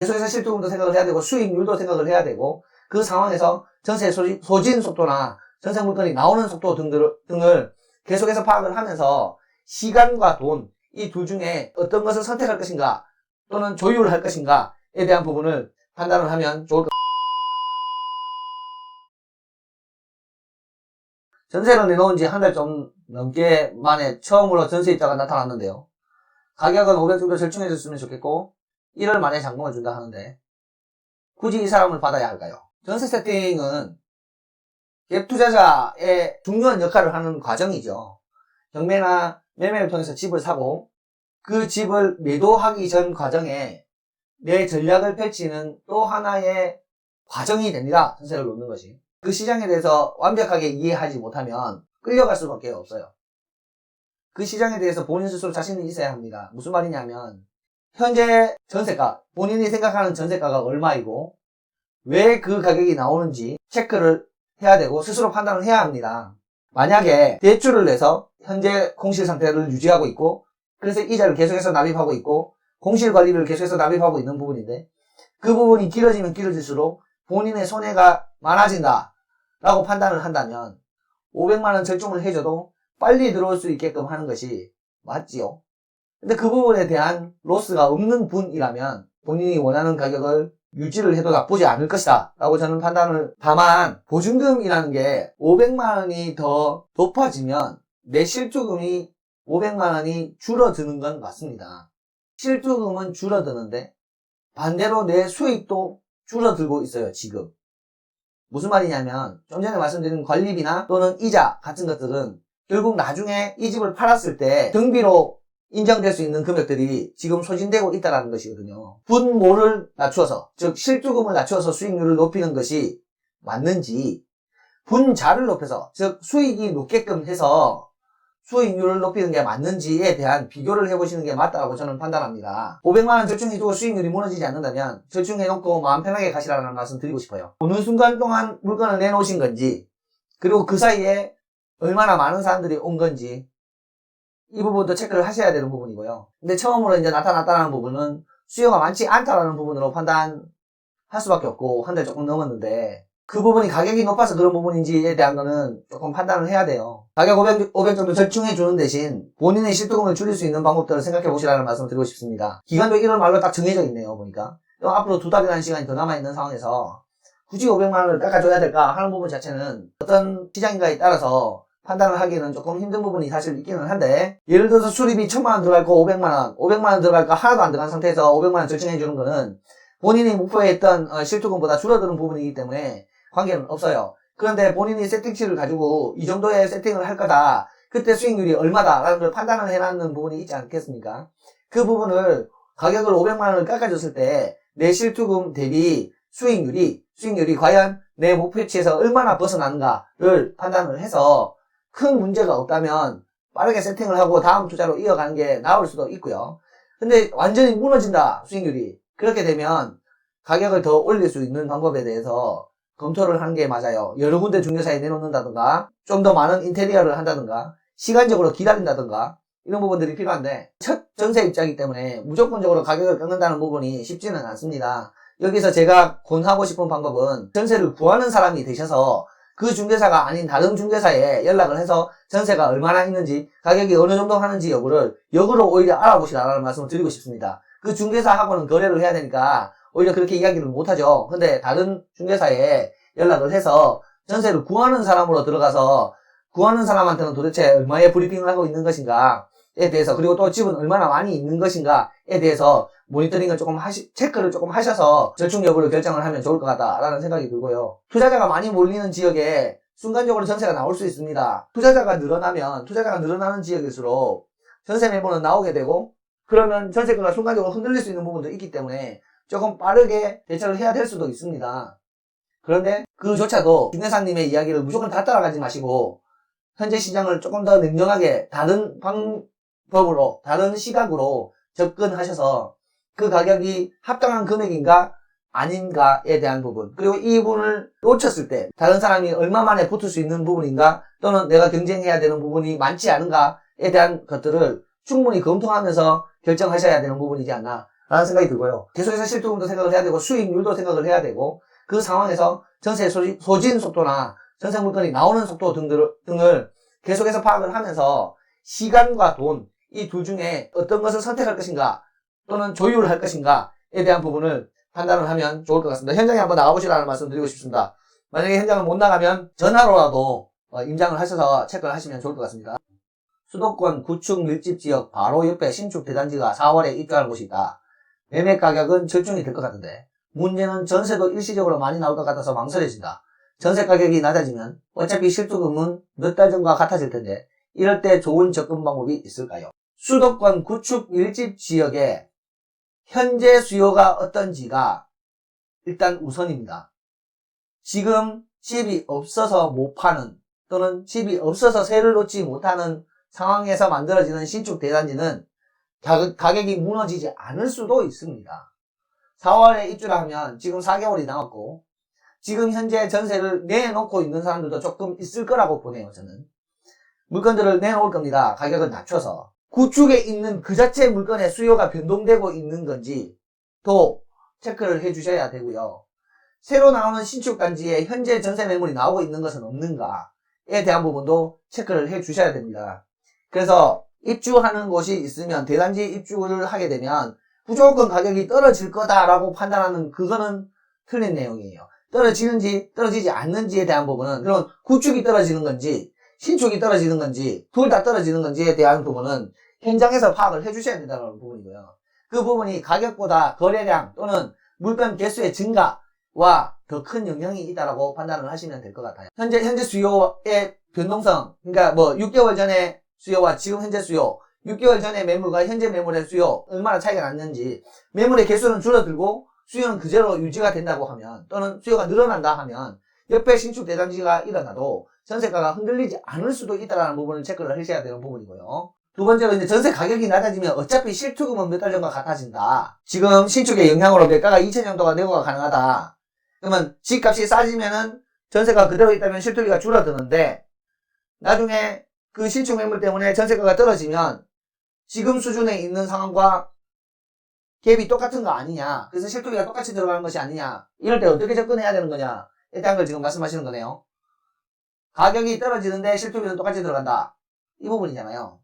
계속해서 실투금도 생각을 해야 되고 수익률도 생각을 해야 되고 그 상황에서 전세 소진 속도나 전세 물건이 나오는 속도 등을 계속해서 파악을 하면서 시간과 돈, 이 둘 중에 어떤 것을 선택할 것인가 또는 조율을 할 것인가에 대한 부분을 판단을 하면 좋을 것 같습니다. 전세를 내놓은 지 한 달 좀 넘게 만에 처음으로 전세입자가 나타났는데요. 가격은 500 정도 절충해줬으면 좋겠고 1월 말에 잔금을 준다 하는데 굳이 이 사람을 받아야 할까요? 전세 세팅은 갭 투자자의 중요한 역할을 하는 과정이죠. 경매나 매매를 통해서 집을 사고 그 집을 매도하기 전 과정에 내 전략을 펼치는 또 하나의 과정이 됩니다. 전세를 놓는 것이. 그 시장에 대해서 완벽하게 이해하지 못하면 끌려갈 수밖에 없어요. 그 시장에 대해서 본인 스스로 자신이 있어야 합니다. 무슨 말이냐면 현재 전세가, 본인이 생각하는 전세가가 얼마이고 왜 그 가격이 나오는지 체크를 해야 되고 스스로 판단을 해야 합니다. 만약에 대출을 내서 현재 공실 상태를 유지하고 있고 그래서 이자를 계속해서 납입하고 있고 공실 관리를 계속해서 납입하고 있는 부분인데 그 부분이 길어지면 길어질수록 본인의 손해가 많아진다 라고 판단을 한다면 500만원 절충을 해줘도 빨리 들어올 수 있게끔 하는 것이 맞지요. 근데 그 부분에 대한 로스가 없는 분이라면 본인이 원하는 가격을 유지를 해도 나쁘지 않을 것이다 라고 저는 판단을. 다만 보증금이라는 게 500만원이 더 높아지면 내 실투금이 500만원이 줄어드는 건 맞습니다. 실투금은 줄어드는데 반대로 내 수익도 줄어들고 있어요. 지금 무슨 말이냐면 좀 전에 말씀드린 관리비나 또는 이자 같은 것들은 결국 나중에 이 집을 팔았을 때 등비로 인정될 수 있는 금액들이 지금 소진되고 있다는 것이거든요. 분모를 낮추어서, 즉 실투금을 낮추어서 수익률을 높이는 것이 맞는지 분자를 높여서, 즉 수익이 높게끔 해서 수익률을 높이는 게 맞는지에 대한 비교를 해보시는 게 맞다고 저는 판단합니다. 500만원 절충해두고 수익률이 무너지지 않는다면 절충해놓고 마음 편하게 가시라는 말씀 드리고 싶어요. 어느 순간 동안 물건을 내놓으신 건지 그리고 그 사이에 얼마나 많은 사람들이 온 건지 이 부분도 체크를 하셔야 되는 부분이고요. 근데 처음으로 이제 나타났다는 부분은 수요가 많지 않다라는 부분으로 판단할 수밖에 없고 한 달 조금 넘었는데 그 부분이 가격이 높아서 그런 부분인지에 대한 거는 조금 판단을 해야 돼요. 가격 500 정도 절충해 주는 대신 본인의 실투금을 줄일 수 있는 방법들을 생각해 보시라는 말씀을 드리고 싶습니다. 기간도 1월 말로 딱 정해져 있네요. 보니까 앞으로 2달이라는 시간이 더 남아있는 상황에서 굳이 500만원을 깎아줘야 될까 하는 부분 자체는 어떤 시장인가에 따라서 판단을 하기에는 조금 힘든 부분이 사실 있기는 한데 예를 들어서 수리비 1000만원 들어갈 거 500만원 들어갈 거 하나도 안 들어간 상태에서 500만원 절충해 주는 거는 본인이 목표했던 실투금보다 줄어드는 부분이기 때문에 관계는 없어요. 그런데 본인이 세팅치를 가지고 이 정도의 세팅을 할 거다, 그때 수익률이 얼마다 라는 걸 판단을 해놨는 부분이 있지 않겠습니까? 그 부분을 가격을 500만원을 깎아줬을 때 내 실투금 대비 수익률이 과연 내 목표치에서 얼마나 벗어나는가를 판단을 해서 큰 문제가 없다면 빠르게 세팅을 하고 다음 투자로 이어가는 게 나을 수도 있고요. 근데 완전히 무너진다 수익률이, 그렇게 되면 가격을 더 올릴 수 있는 방법에 대해서 검토를 하는 게 맞아요. 여러 군데 중개사에 내놓는다든가 좀 더 많은 인테리어를 한다든가 시간적으로 기다린다든가 이런 부분들이 필요한데 첫 전세 입자이기 때문에 무조건적으로 가격을 깎는다는 부분이 쉽지는 않습니다. 여기서 제가 권하고 싶은 방법은 전세를 구하는 사람이 되셔서 그 중개사가 아닌 다른 중개사에 연락을 해서 전세가 얼마나 있는지 가격이 어느 정도 하는지 여부를 역으로 오히려 알아보시라는 말씀을 드리고 싶습니다. 그 중개사하고는 거래를 해야 되니까 오히려 그렇게 이야기를 못하죠. 근데 다른 중개사에 연락을 해서 전세를 구하는 사람으로 들어가서 구하는 사람한테는 도대체 얼마의 브리핑을 하고 있는 것인가에 대해서, 그리고 또 집은 얼마나 많이 있는 것인가에 대해서 모니터링을 조금 체크를 조금 하셔서 절충 여부를 결정을 하면 좋을 것 같다라는 생각이 들고요. 투자자가 많이 몰리는 지역에 순간적으로 전세가 나올 수 있습니다. 투자자가 늘어나는 지역일수록 전세 매물은 나오게 되고 그러면 전세가가 순간적으로 흔들릴 수 있는 부분도 있기 때문에 조금 빠르게 대처를 해야 될 수도 있습니다. 그런데 그조차도 김회사님의 이야기를 무조건 다 따라가지 마시고 현재 시장을 조금 더 냉정하게 다른 방법으로, 다른 시각으로 접근하셔서 그 가격이 합당한 금액인가 아닌가에 대한 부분, 그리고 이 부분을 놓쳤을 때 다른 사람이 얼마 만에 붙을 수 있는 부분인가 또는 내가 경쟁해야 되는 부분이 많지 않은가에 대한 것들을 충분히 검토하면서 결정하셔야 되는 부분이지 않나 라는 생각이 들고요. 계속해서 실투금도 생각을 해야 되고 수익률도 생각을 해야 되고 그 상황에서 전세 소진 속도나 전세 물건이 나오는 속도 등을 계속해서 파악을 하면서 시간과 돈, 이 둘 중에 어떤 것을 선택할 것인가 또는 조율을 할 것인가에 대한 부분을 판단을 하면 좋을 것 같습니다. 현장에 한번 나가보시라는 말씀 드리고 싶습니다. 만약에 현장을 못 나가면 전화로라도 임장을 하셔서 체크를 하시면 좋을 것 같습니다. 수도권 구축 밀집 지역 바로 옆에 신축 대단지가 4월에 입주하는 곳이 있다. 매매 가격은 절정이 될 것 같은데 문제는 전세도 일시적으로 많이 나올 것 같아서 망설여진다. 전세 가격이 낮아지면 어차피 실투금은 몇 달 전과 같아질 텐데 이럴 때 좋은 접근 방법이 있을까요? 수도권 구축 밀집 지역에 현재 수요가 어떤지가 일단 우선입니다. 지금 집이 없어서 못 파는 또는 집이 없어서 세를 놓지 못하는 상황에서 만들어지는 신축 대단지는 가격이 무너지지 않을 수도 있습니다. 4월에 입주를 하면 지금 4개월이 남았고 지금 현재 전세를 내놓고 있는 사람들도 조금 있을 거라고 보네요. 저는 물건들을 내놓을 겁니다. 가격을 낮춰서 구축에 있는 그 자체 물건의 수요가 변동되고 있는 건지 또 체크를 해주셔야 되고요. 새로 나오는 신축 단지에 현재 전세 매물이 나오고 있는 것은 없는가에 대한 부분도 체크를 해주셔야 됩니다. 그래서 입주하는 곳이 있으면 대단지 입주를 하게 되면 무조건 가격이 떨어질 거다라고 판단하는 그거는 틀린 내용이에요. 떨어지는지 떨어지지 않는지에 대한 부분은 그럼 구축이 떨어지는 건지 신축이 떨어지는 건지 둘 다 떨어지는 건지에 대한 부분은 현장에서 파악을 해주셔야 된다는 부분이고요. 그 부분이 가격보다 거래량 또는 물건 개수의 증가와 더 큰 영향이 있다라고 판단을 하시면 될 것 같아요. 현재 수요의 변동성, 그러니까 6개월 전에 수요와 지금 현재 수요, 6개월 전의 매물과 현재 매물의 수요 얼마나 차이가 났는지, 매물의 개수는 줄어들고 수요는 그대로 유지가 된다고 하면 또는 수요가 늘어난다 하면 옆에 신축 대단지가 일어나도 전세가가 흔들리지 않을 수도 있다는 부분을 체크를 하셔야 되는 부분이고요. 두 번째로 이제 전세 가격이 낮아지면 어차피 실투금은 몇 달 전과 같아진다. 지금 신축의 영향으로 매가가 2천 정도가 내고가 가능하다. 그러면 집값이 싸지면은 전세가 그대로 있다면 실투비가 줄어드는데 나중에 그 신축 매물 때문에 전세가가 떨어지면 지금 수준에 있는 상황과 갭이 똑같은 거 아니냐, 그래서 실투비가 똑같이 들어가는 것이 아니냐, 이럴 때 어떻게 접근해야 되는 거냐에 대한 걸 지금 말씀하시는 거네요. 가격이 떨어지는데 실투비는 똑같이 들어간다, 이 부분이잖아요.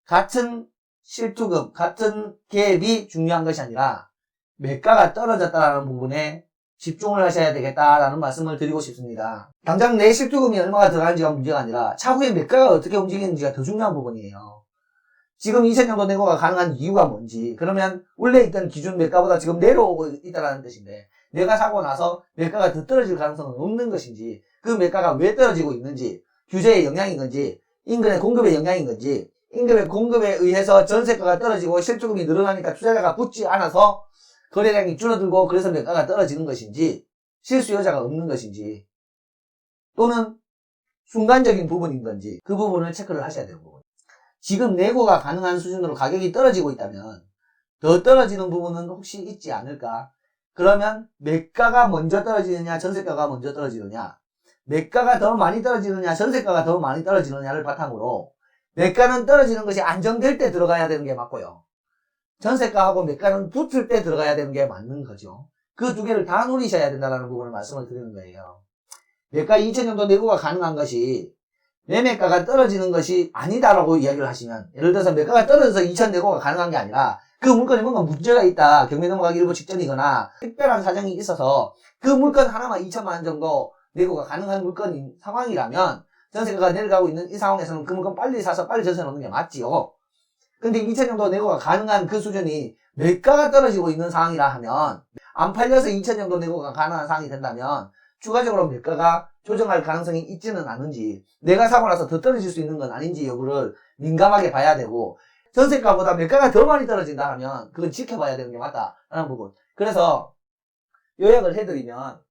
같은 실투금, 같은 갭이 중요한 것이 아니라 매가가 떨어졌다는 부분에 집중을 하셔야 되겠다라는 말씀을 드리고 싶습니다. 당장 내 실투금이 얼마가 들어가는지가 문제가 아니라 차후에 매가가 어떻게 움직이는지가 더 중요한 부분이에요. 지금 2천 정도 내고가 가능한 이유가 뭔지, 그러면 원래 있던 기준 매가보다 지금 내려오고 있다는 뜻인데 내가 사고 나서 매가가 더 떨어질 가능성은 없는 것인지, 그 매가가 왜 떨어지고 있는지, 규제의 영향인 건지, 인근의 공급의 영향인 건지, 임금의 공급에 의해서 전세가가 떨어지고 실투금이 늘어나니까 투자자가 붙지 않아서 거래량이 줄어들고 그래서 매가가 떨어지는 것인지, 실수요자가 없는 것인지, 또는 순간적인 부분인 건지, 그 부분을 체크를 하셔야 되는 부분. 지금 내고가 가능한 수준으로 가격이 떨어지고 있다면 더 떨어지는 부분은 혹시 있지 않을까? 그러면 매가가 먼저 떨어지느냐 전세가가 먼저 떨어지느냐, 매가가 더 많이 떨어지느냐 전세가가 더 많이 떨어지느냐를 바탕으로 매가는 떨어지는 것이 안정될 때 들어가야 되는 게 맞고요, 전세가하고 매가는 붙을 때 들어가야 되는 게 맞는 거죠. 그 두 개를 다 노리셔야 된다는 부분을 말씀을 드리는 거예요. 매가 2천 정도 내고가 가능한 것이 매매가가 떨어지는 것이 아니다라고 이야기를 하시면, 예를 들어서 매가가 떨어져서 2천 내고가 가능한 게 아니라 그 물건에 뭔가 문제가 있다, 경매 넘어가기 일부 직전이거나 특별한 사정이 있어서 그 물건 하나만 2천만 원 정도 내고가 가능한 물건인 상황이라면 전세가가 내려가고 있는 이 상황에서는 그 물건 빨리 사서 빨리 전세 놓는 게 맞지요. 근데 2천 정도 내고가 가능한 그 수준이 매가가 떨어지고 있는 상황이라 하면, 안 팔려서 2천 정도 내고가 가능한 상황이 된다면 추가적으로 매가가 조정할 가능성이 있지는 않은지, 내가 사고 나서 더 떨어질 수 있는 건 아닌지 여부를 민감하게 봐야 되고, 전세가보다 매가가 더 많이 떨어진다 하면 그건 지켜봐야 되는 게 맞다라는 부분. 그래서 요약을 해드리면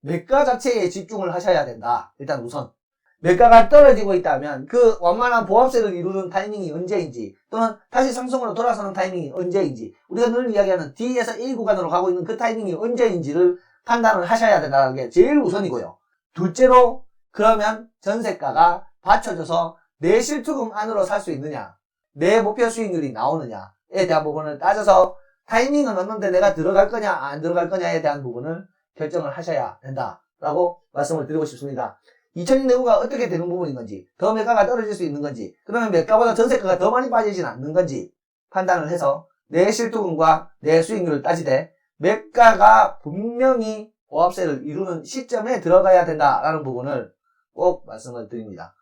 매가 자체에 집중을 하셔야 된다. 일단 우선 매가가 떨어지고 있다면 그 완만한 보합세를 이루는 타이밍이 언제인지, 또는 다시 상승으로 돌아서는 타이밍이 언제인지, 우리가 늘 이야기하는 D에서 A 구간으로 가고 있는 그 타이밍이 언제인지를 판단을 하셔야 된다는 게 제일 우선이고요. 둘째로, 그러면 전세가가 받쳐져서 내 실투금 안으로 살 수 있느냐, 내 목표 수익률이 나오느냐에 대한 부분을 따져서 타이밍은 없는데 내가 들어갈 거냐 안 들어갈 거냐에 대한 부분을 결정을 하셔야 된다라고 말씀을 드리고 싶습니다. 2000년 내후가 어떻게 되는 부분인 건지, 더 매가가 떨어질 수 있는 건지, 그러면 매가보다 전세가가 더 많이 빠지지는 않는 건지 판단을 해서 내 실투금과 내 수익률을 따지되 매가가 분명히 보합세를 이루는 시점에 들어가야 된다라는 부분을 꼭 말씀을 드립니다.